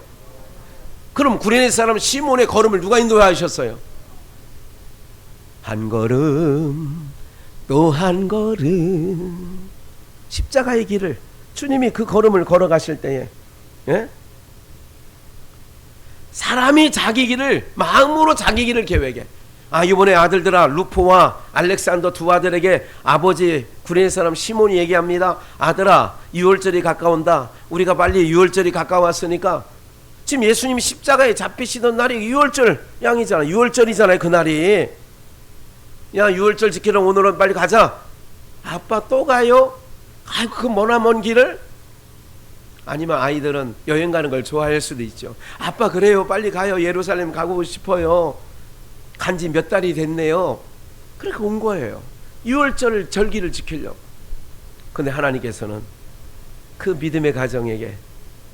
그럼 구레네 사람 시몬의 걸음을 누가 인도하셨어요? 한 걸음 또 한 걸음 십자가의 길을 주님이 그 걸음을 걸어가실 때에, 예? 사람이 자기 길을 마음으로 자기 길을 계획해. 이번에 아들들아, 루포와 알렉산더 두 아들에게 아버지 구레네 사람 시몬이 얘기합니다. 아들아, 유월절이 가까운다. 우리가 빨리 유월절이 가까웠으니까 지금 예수님이 십자가에 잡히시던 날이 유월절 양이잖아요. 유월절이잖아요. 그날이. 야, 유월절 지키러 오늘은 빨리 가자. 아빠 또 가요? 아이고, 그 머나 먼 길을? 아니면 아이들은 여행 가는 걸 좋아할 수도 있죠. 아빠 그래요, 빨리 가요. 예루살렘 가고 싶어요. 간지 몇 달이 됐네요. 그렇게 온 거예요. 유월절 절기를 지키려고. 근데 하나님께서는 그 믿음의 가정에게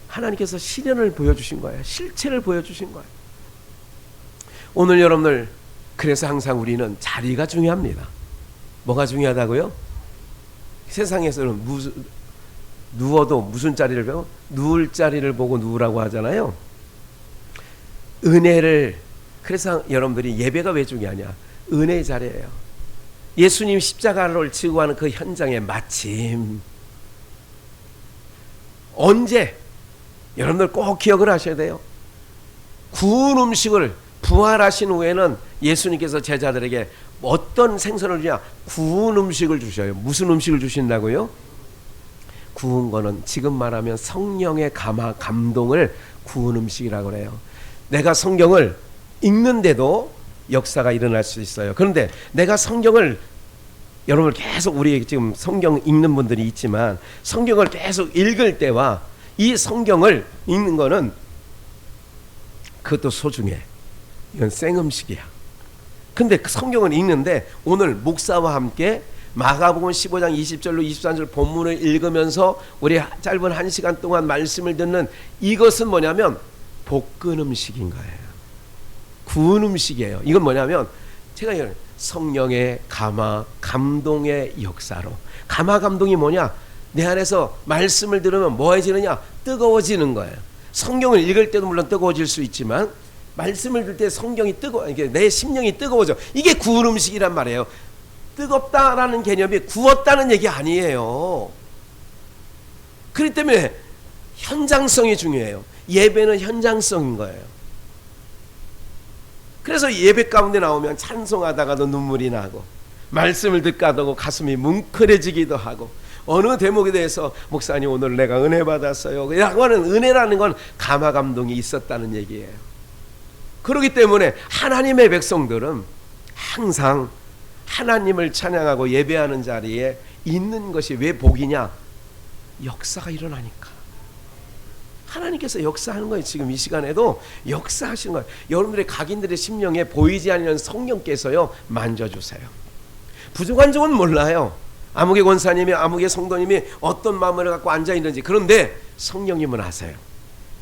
하나님께서 실현을 보여주신 거예요. 실체를 보여주신 거예요. 오늘 여러분들, 그래서 항상 우리는 자리가 중요합니다. 뭐가 중요하다고요? 세상에서는 누워도 무슨 자리를 배워? 누울 자리를 보고 누우라고 하잖아요. 은혜를, 그래서 여러분들이 예배가 왜 중요하냐? 은혜의 자리예요. 예수님 십자가를 지고 가는 그 현장에 마침 언제, 여러분들 꼭 기억을 하셔야 돼요. 구운 음식을 부활하신 후에는 예수님께서 제자들에게 어떤 생선을 주냐? 구운 음식을 주셔요. 무슨 음식을 주신다고요? 구운 거는 지금 말하면 성령의 감동을 구운 음식이라고 그래요. 내가 성경을 읽는데도 역사가 일어날 수 있어요. 그런데 내가 성경을, 여러분 계속 우리 지금 성경 읽는 분들이 있지만 성경을 계속 읽을 때와 이 성경을 읽는 거는 그것도 소중해. 이건 생음식이야. 근데 그 성경을 읽는데 오늘 목사와 함께 마가복음 15장 20절로 23절 본문을 읽으면서 우리 짧은 1시간 동안 말씀을 듣는 이것은 뭐냐면 볶은 음식인 거예요. 구운 음식이에요. 이건 뭐냐면 제가 성령의 감동의 역사로. 감동이 뭐냐? 내 안에서 말씀을 들으면 뭐해지느냐? 뜨거워지는 거예요. 성경을 읽을 때도 물론 뜨거워질 수 있지만 말씀을 들을 때 성경이 내 심령이 뜨거워져. 이게 구운 음식이란 말이에요. 뜨겁다라는 개념이 구웠다는 얘기 아니에요. 그렇기 때문에 현장성이 중요해요. 예배는 현장성인 거예요. 그래서 예배 가운데 나오면 찬송하다가도 눈물이 나고 말씀을 듣다가도 가슴이 뭉클해지기도 하고 어느 대목에 대해서 목사님 오늘 내가 은혜 받았어요 라고 하는 은혜라는 건 감동이 있었다는 얘기예요. 그렇기 때문에 하나님의 백성들은 항상 하나님을 찬양하고 예배하는 자리에 있는 것이 왜 복이냐? 역사가 일어나니까. 하나님께서 역사하는 거예요. 지금 이 시간에도 역사하시는 거예요. 여러분들의 각인들의 심령에 보이지 않는 성령께서요 만져주세요. 부족한 점은 몰라요. 아무개 권사님이 아무개 성도님이 어떤 마음을 갖고 앉아있는지. 그런데 성령님은 아세요.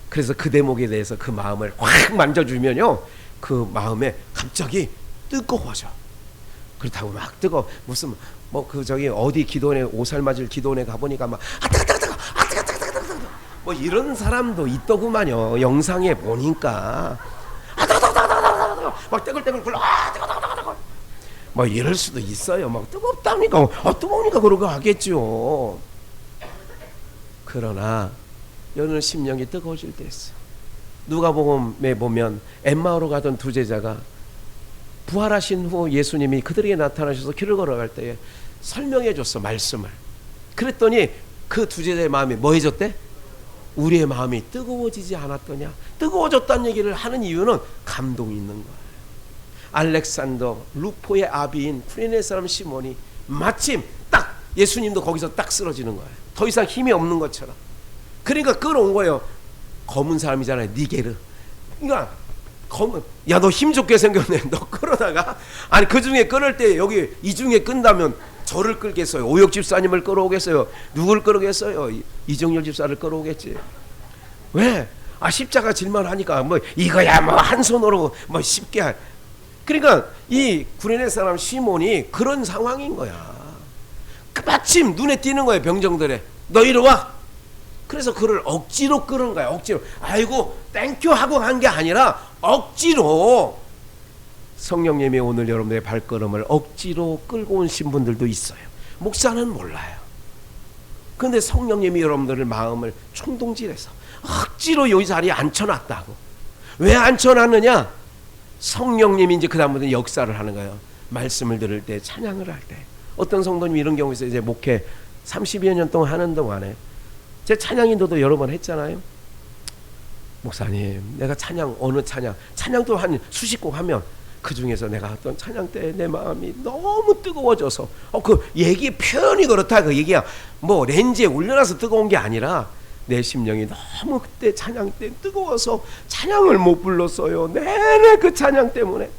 그래서 그 대목에 대해서 그 마음을 확 만져주면요 그 마음에 갑자기 뜨거워져. 그렇다고 막 뜨거 무슨 뭐 그 저기 어디 기도원에 오살맞을 기도원에 가보니까 막 뭐 이런 사람도 있더구만요. 영상에 보니까 막 떼글떼글 굴러 뭐 이럴 수도 있어요. 막 뜨겁답니까? 뜨거우니까 그러고 하겠죠. 그러나 여러분 심령이 뜨거워질 때 있어. 누가복음에 보면 엠마오로 가던 두 제자가 부활하신 후 예수님이 그들에게 나타나셔서 길을 걸어갈 때에 설명해 줬어. 말씀을. 그랬더니 그 두 제자의 마음이 뭐 해졌대? 우리의 마음이 뜨거워지지 않았더냐? 뜨거워졌다는 얘기를 하는 이유는 감동이 있는 거예요. 알렉산더 루포의 아비인 쿠레네 사람 시몬이 마침 딱 예수님도 거기서 딱 쓰러지는 거예요. 더 이상 힘이 없는 것처럼. 그러니까 끌어온 거예요. 검은 사람이잖아요. 니게르. 그러니까 야 너 힘 좋게 생겼네. 너 끌어다가 아니 그 중에 끌을 때 여기 이 중에 끈다면 저를 끌겠어요? 오역 집사님을 끌어오겠어요? 누굴 끌어오겠어요? 이정열 집사를 끌어오겠지. 왜? 십자가 질만 하니까 뭐 이거야 뭐 한 손으로 뭐 쉽게 그러니까 이 구레네 사람 시몬이 그런 상황인 거야. 마침 눈에 띄는 거예요. 병정들에 너 이리 와. 그래서 그를 억지로 끌은 거야. 억지로. 아이고 땡큐 하고 한 게 아니라 억지로. 성령님이 오늘 여러분들의 발걸음을 억지로 끌고 오신 분들도 있어요. 목사는 몰라요. 그런데 성령님이 여러분들의 마음을 총동질해서 억지로 이 자리에 앉혀놨다고. 왜 앉혀놨느냐? 성령님이 이제 그 다음부터 역사를 하는 거예요. 말씀을 들을 때, 찬양을 할 때. 어떤 성도님이 이런 경우 있어요. 이제 목회 30여 년 동안 하는 동안에 제 찬양 인도도 여러 번 했잖아요. 목사님, 내가 찬양 어느 찬양도 한 수십 곡 하면 그 중에서 내가 어떤 찬양 때 내 마음이 너무 뜨거워져서 그 얘기 표현이 그렇다. 그 얘기야 뭐 렌즈에 올려놔서 뜨거운 게 아니라 내 심령이 너무 그때 찬양 때 뜨거워서 찬양을 못 불렀어요. 내내 그 찬양 때문에.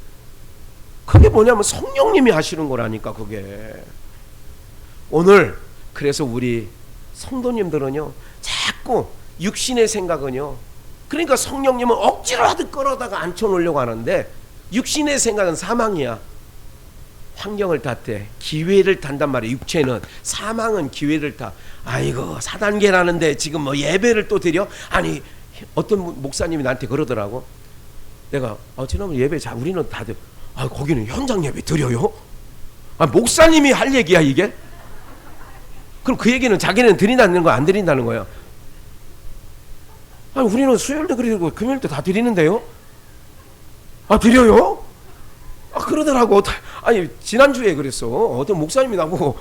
그게 뭐냐면 성령님이 하시는 거라니까. 그게 오늘 그래서 우리 성도님들은요 자꾸 육신의 생각은요, 그러니까 성령님은 억지로라도 끌어다가 앉혀놓으려고 하는데 육신의 생각은 사망이야. 환경을 탓해 기회를 탄단 말이야. 육체는. 사망은 기회를 타. 아이고 4단계라는데 지금 뭐 예배를 또 드려? 아니 어떤 목사님이 나한테 그러더라고. 내가 지난번 예배 우리는 다들 거기는 현장 예배 드려요? 목사님이 할 얘기야 이게? 그럼 그 얘기는 자기는 드린다는 거 안 드린다는 거야. 우리는 수요일도 그리고 금요일도 다 드리는데요? 드려요? 그러더라고. 아니 지난주에 그랬어. 어떤 목사님이 나보고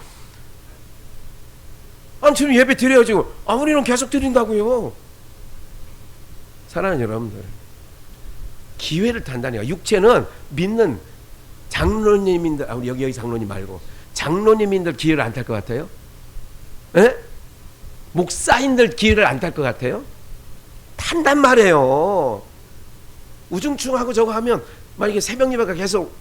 지금 예배 드려요 지금. 우리는 계속 드린다고요. 사랑하는 여러분들, 기회를 탄다니까. 육체는 믿는 장로님인들, 여기 장로님 말고 장로님인들 기회를 안 탈 것 같아요? 에? 목사인들 기회를 안 탈 것 같아요? 탄단 말이에요. 우중충하고 저거 하면 만약에 새벽 예배가 계속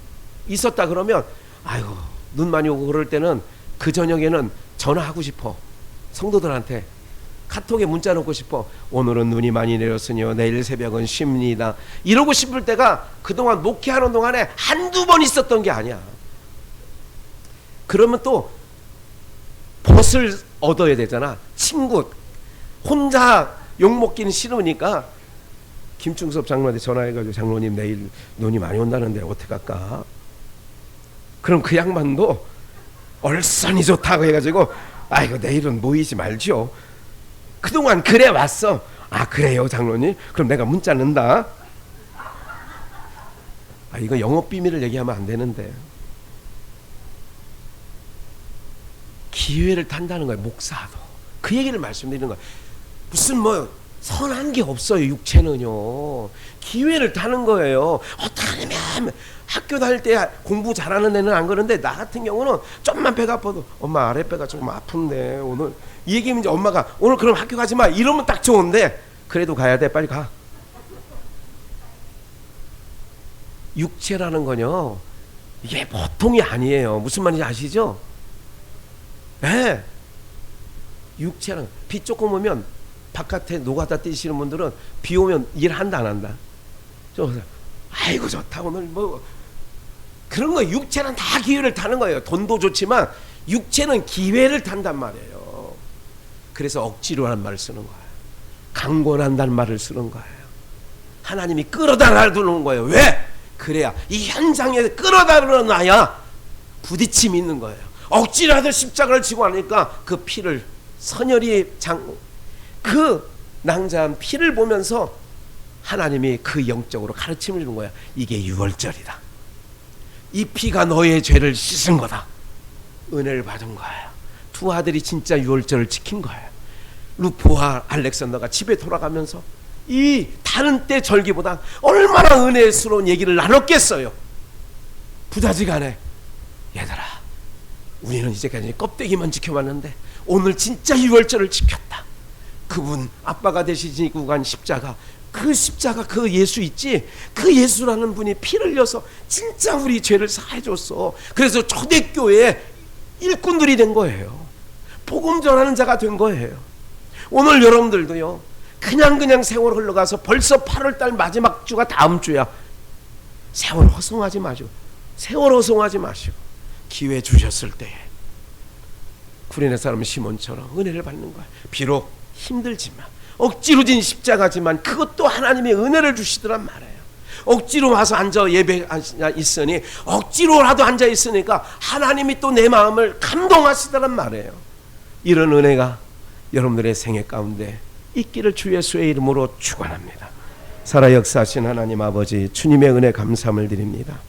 있었다 그러면 아이고 눈 많이 오고 그럴 때는 그 저녁에는 전화하고 싶어. 성도들한테 카톡에 문자 넣고 싶어. 오늘은 눈이 많이 내렸으니요 내일 새벽은 쉽니다. 이러고 싶을 때가 그동안 목회하는 동안에 한두 번 있었던 게 아니야. 그러면 또 벗을 얻어야 되잖아. 친구 혼자 욕먹기는 싫으니까 김충섭 장로한테 전화해가지고 장로님 내일 눈이 많이 온다는데 어떻게 할까? 그럼 그 양반도 얼싸니 좋다고 해가지고 이거 내일은 모이지 말죠. 그동안 그래 왔어. 그래요 장로님? 그럼 내가 문자 넣는다. 이거 영업 비밀을 얘기하면 안 되는데. 기회를 탄다는 거예요. 목사도 그 얘기를 말씀드리는 거예요. 무슨 뭐 선한 게 없어요. 육체는요 기회를 타는 거예요. 어떻게 하면 학교 다닐 때 공부 잘하는 애는 안 그러는데 나 같은 경우는 좀만 배가 아파도 엄마 아랫배가 조금 아픈데 오늘 이 얘기면 이제 엄마가 오늘 그럼 학교 가지 마 이러면 딱 좋은데 그래도 가야 돼. 빨리 가. 육체라는 건요 이게 보통이 아니에요. 무슨 말인지 아시죠? 네. 육체는 비 조금 오면 바깥에 노가다 뛰시는 분들은 비 오면 일한다 안 한다? 아이고 좋다 오늘 뭐 그런 거. 육체는 다 기회를 타는 거예요. 돈도 좋지만 육체는 기회를 탄단 말이에요. 그래서 억지로 하는 말을 쓰는 거예요. 강권한다는 말을 쓰는 거예요. 하나님이 끌어다 두는 거예요. 왜? 그래야 이 현장에 끌어다 놔야 부딪힘이 있는 거예요. 억지라도 십자가를 지고 하니까 그 피를 선열이 그 낭자한 피를 보면서 하나님이 그 영적으로 가르침을 주는 거야. 이게 유월절이다. 이 피가 너의 죄를 씻은 거다. 은혜를 받은 거예요. 두 아들이 진짜 유월절을 지킨 거예요. 루포와 알렉산더가 집에 돌아가면서 이 다른 때 절기보다 얼마나 은혜스러운 얘기를 나눴겠어요. 부자지간에 얘들아 우리는 이제까지 껍데기만 지켜봤는데 오늘 진짜 유월절을 지켰다. 그분 아빠가 되시고 간 십자가, 그 십자가 그 예수 있지? 그 예수라는 분이 피를 흘려서 진짜 우리 죄를 사해줬어. 그래서 초대교회의 일꾼들이 된 거예요. 복음 전하는 자가 된 거예요. 오늘 여러분들도요 그냥 세월 흘러가서 벌써 8월달 마지막 주가 다음 주야. 세월 허송하지 마시고 세월 허송하지 마시고 기회 주셨을 때에 구레네 사람 시몬처럼 은혜를 받는 거야. 비록 힘들지만 억지로 진 십자가지만 그것도 하나님의 은혜를 주시더란 말이에요. 억지로 와서 앉아 예배 있으니 억지로라도 앉아 있으니까 하나님이 또 내 마음을 감동하시더란 말이에요. 이런 은혜가 여러분들의 생애 가운데 있기를 주 예수의 이름으로 축원합니다. 살아 역사하신 하나님 아버지 주님의 은혜 감사함을 드립니다.